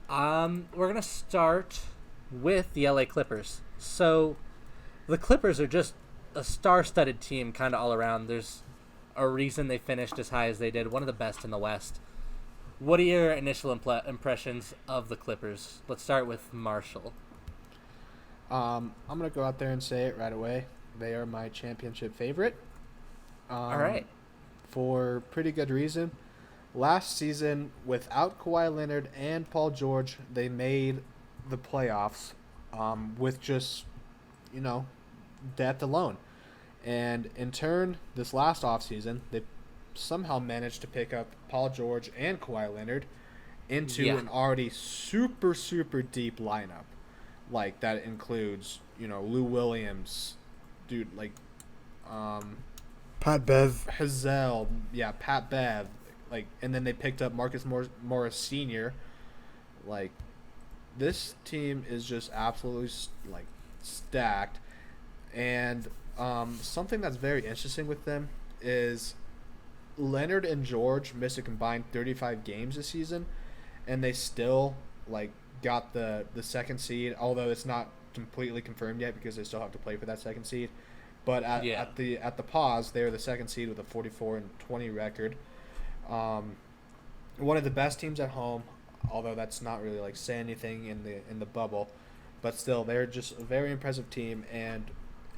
We're gonna start with the LA Clippers. So the Clippers are just a star-studded team, kind of all around. There's a reason they finished as high as they did, one of the best in the West. What are your initial impressions of the Clippers? Let's start with Marshall. I'm gonna go out there and say it right away. They are my championship favorite. All right. For pretty good reason. Last season, without Kawhi Leonard and Paul George, they made the playoffs with just, depth alone. And in turn, this last offseason, they somehow managed to pick up Paul George and Kawhi Leonard into an already super, super deep lineup. Like, that includes, Lou Williams, dude, like, Pat Bev. Hazel, Pat Bev, like, and then they picked up Marcus Morris Sr. Like, this team is just absolutely like stacked, and something that's very interesting with them is Leonard and George missed a combined 35 games this season, and they still like got the second seed, although it's not completely confirmed yet because they still have to play for that second seed. But at the pause, they are the second seed with a 44-20 record. One of the best teams at home, although that's not really like saying anything in the bubble, but still they're just a very impressive team. And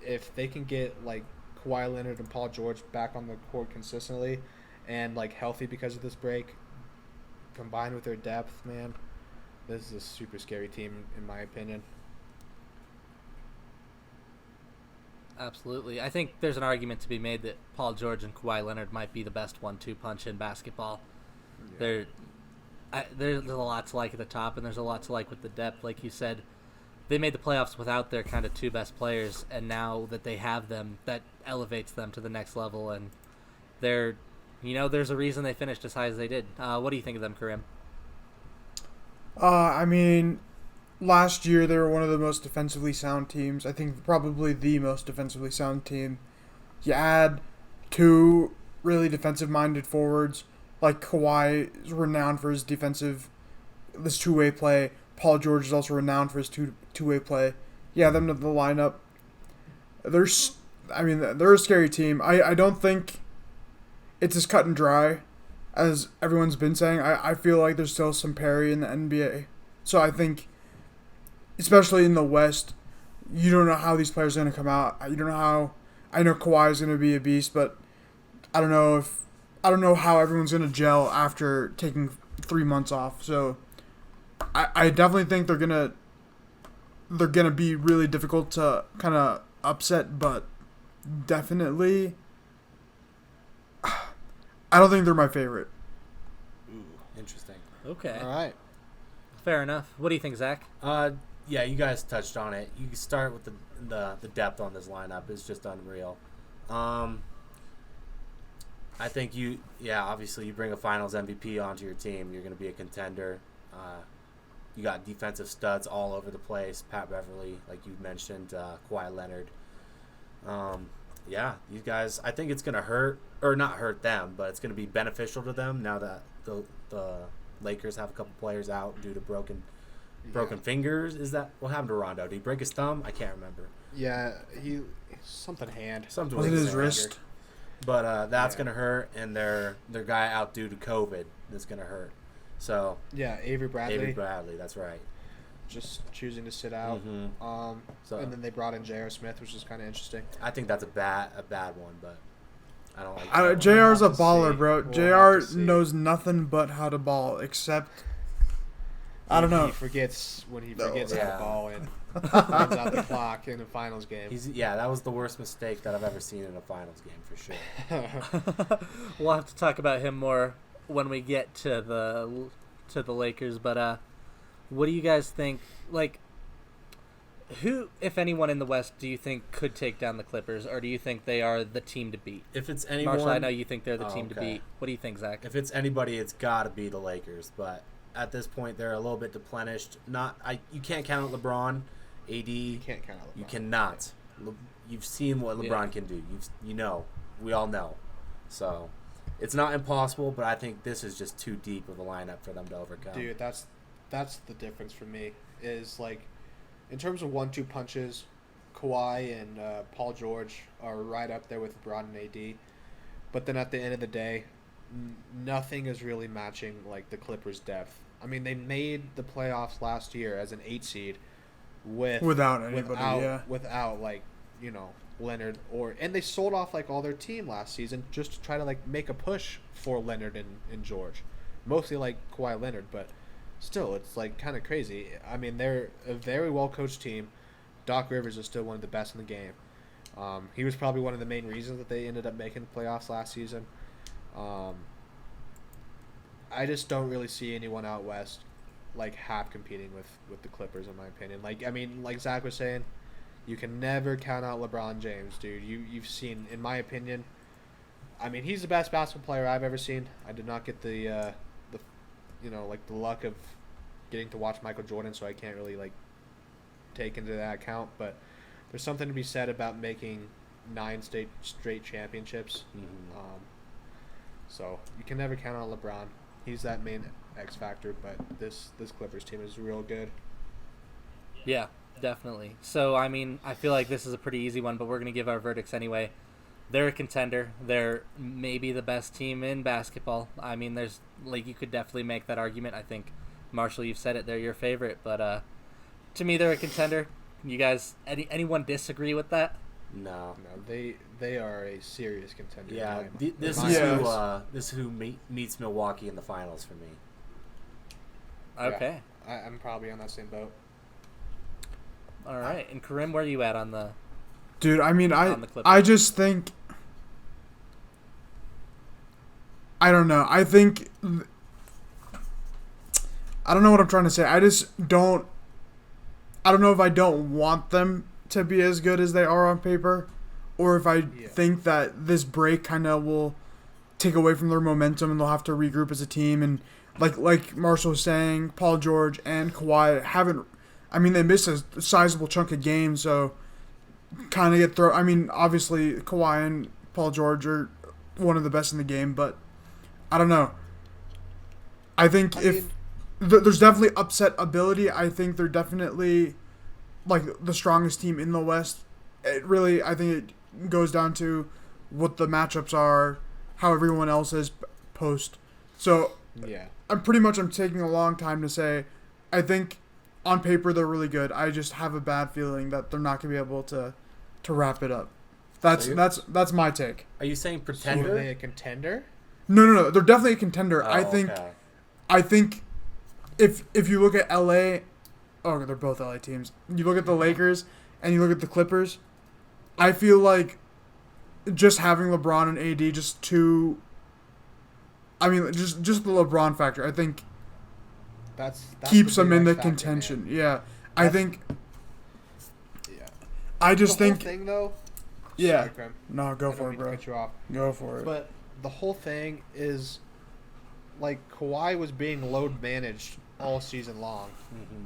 if they can get like Kawhi Leonard and Paul George back on the court consistently and like healthy because of this break, combined with their depth, man, this is a super scary team in my opinion. Absolutely. I think there's an argument to be made that Paul George and Kawhi Leonard might be the best 1-2 punch in basketball. Yeah. There's a lot to like at the top, and there's a lot to like with the depth. Like you said, they made the playoffs without their kind of two best players, and now that they have them, that elevates them to the next level. And there's a reason they finished as high as they did. What do you think of them, Karim? I mean, last year they were one of the most defensively sound teams. I think probably the most defensively sound team. You add two really defensive-minded forwards. Like Kawhi is renowned for his this two-way play. Paul George is also renowned for his two-way play. Yeah, them to the lineup. They're a scary team. I don't think it's as cut and dry as everyone's been saying. I feel like there's still some parity in the NBA. So I think, especially in the West, you don't know how these players are going to come out. You don't know how. I know Kawhi is going to be a beast, but I don't know how everyone's going to gel after taking 3 months off. So I definitely think they're gonna be really difficult to kind of upset, but definitely I don't think they're my favorite. Ooh, interesting. Okay. All right. Fair enough. What do you think, Zach? Yeah, you guys touched on it. You start with the depth on this lineup is just unreal. I think obviously you bring a Finals MVP onto your team, you're going to be a contender. You got defensive studs all over the place. Pat Beverly, like you mentioned, Kawhi Leonard. These guys, I think it's going to hurt, or not hurt them, but it's going to be beneficial to them now that the Lakers have a couple players out due to broken fingers. Is that what happened to Rondo? Did he break his thumb? I can't remember. Yeah, something hand. Something was it with his wrist? But that's going to hurt, and their guy out due to COVID is going to hurt. So Avery Bradley, that's right. Just choosing to sit out. Mm-hmm. And then they brought in J.R. Smith, which is kind of interesting. I think that's a bad one, but I don't like that. JR's a baller, bro. We'll JR knows nothing but how to ball, except I don't know. He forgets how to ball and runs out the clock in a finals game. That was the worst mistake that I've ever seen in a finals game for sure. We'll have to talk about him more when we get to the Lakers, but what do you guys think? Like, who, if anyone in the West, do you think could take down the Clippers, or do you think they are the team to beat? If it's anyone, Marshall, I know you think they're the team to beat. What do you think, Zach? If it's anybody, it's got to be the Lakers. But at this point, they're a little bit deplenished. You can't count out LeBron, AD. You can't count out LeBron. You cannot. You've seen what LeBron can do. We all know. So it's not impossible, but I think this is just too deep of a lineup for them to overcome. Dude, that's that's the difference for me. Is like, in terms of 1-2 punches, Kawhi and Paul George are right up there with LeBron and AD. But then at the end of the day, nothing is really matching like the Clippers' depth. I mean, they made the playoffs last year as an 8 seed without anybody, without like, you know, Leonard, and they sold off like all their team last season just to try to like make a push for Leonard and George, mostly like Kawhi Leonard, but still it's like kind of crazy. I mean, they're a very well coached team. Doc Rivers is still one of the best in the game. He was probably one of the main reasons that they ended up making the playoffs last season. I just don't really see anyone out west like half competing with the Clippers, in my opinion. Like, I mean, like Zach was saying, you can never count out LeBron James, dude. You've seen, in my opinion, I mean, he's the best basketball player I've ever seen. I did not get the the luck of getting to watch Michael Jordan, so I can't really like take into that account. But there's something to be said about making 9 straight championships. Mm-hmm. So you can never count on LeBron. He's that main X factor, but this Clippers team is real good. Yeah, definitely. So, I mean, I feel like this is a pretty easy one, but we're going to give our verdicts anyway. They're a contender. They're maybe the best team in basketball. I mean, there's like you could definitely make that argument. I think, Marshall, you've said it. They're your favorite, but to me, they're a contender. You guys, anyone disagree with that? No. They are a serious contender. Yeah, this is who meets Milwaukee in the finals for me. Okay. Yeah, I'm probably on that same boat. All right. And Karim, where are you at on the? Dude, I mean, I just think, I don't know. I think, I don't know what I'm trying to say. I don't know if I don't want them to be as good as they are on paper, or if I think that this break kind of will take away from their momentum and they'll have to regroup as a team. And like Marshall was saying, Paul George and Kawhi they missed a sizable chunk of games, so kind of get thrown. I mean, obviously Kawhi and Paul George are one of the best in the game, but I don't know. I think there's definitely upset ability. I think they're definitely like the strongest team in the West. I think it goes down to what the matchups are, how everyone else is post. So yeah, I'm taking a long time to say, I think on paper they're really good. I just have a bad feeling that they're not going to be able to wrap it up. That's my take. Are you saying pretender? So are they a contender? No. They're definitely a contender. Oh, okay. I think if you look at LA, they're both LA teams. You look at the Lakers and you look at the Clippers, I feel like just having LeBron and AD just the LeBron factor, I think that's keeps them in the factor, contention. Man. Yeah. I think the think whole thing though. Yeah. Sorry, Krim. No, go for it, bro. Cut you off. Go for it. But the whole thing is like Kawhi was being load managed all season long,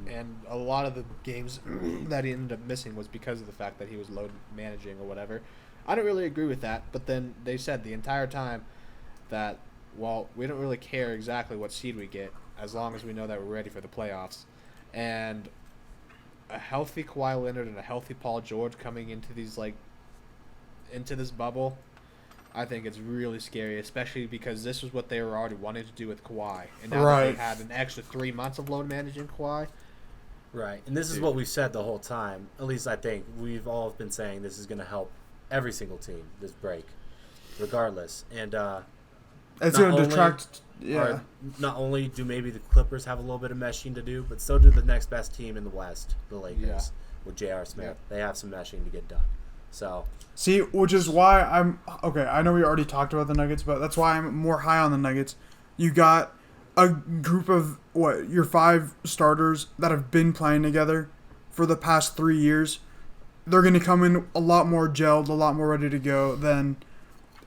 and a lot of the games that he ended up missing was because of the fact that he was load managing or whatever. I don't really agree with that, but then they said the entire time that, well, we don't really care exactly what seed we get as long as we know that we're ready for the playoffs. And a healthy Kawhi Leonard and a healthy Paul George coming into this bubble, I think it's really scary, especially because this is what they were already wanting to do with Kawhi. And now that they had an extra 3 months of load managing Kawhi. Right. And this is what we've said the whole time. At least I think we've all been saying this is going to help every single team, this break, regardless. And it's going to detract. Yeah. Not only do maybe the Clippers have a little bit of meshing to do, but so do the next best team in the West, the Lakers, with J.R. Smith. Yeah. They have some meshing to get done. So, see, which is why I know we already talked about the Nuggets, but that's why I'm more high on the Nuggets. You got a group of your 5 starters that have been playing together for the past 3 years. They're going to come in a lot more gelled, a lot more ready to go than,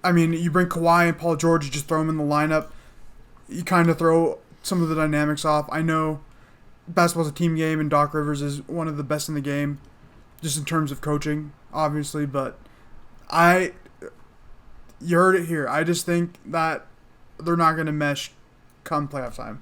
you bring Kawhi and Paul George, you just throw them in the lineup. You kind of throw some of the dynamics off. I know basketball's a team game, and Doc Rivers is one of the best in the game, just in terms of coaching, obviously, but you heard it here. I just think that they're not going to mesh come playoff time.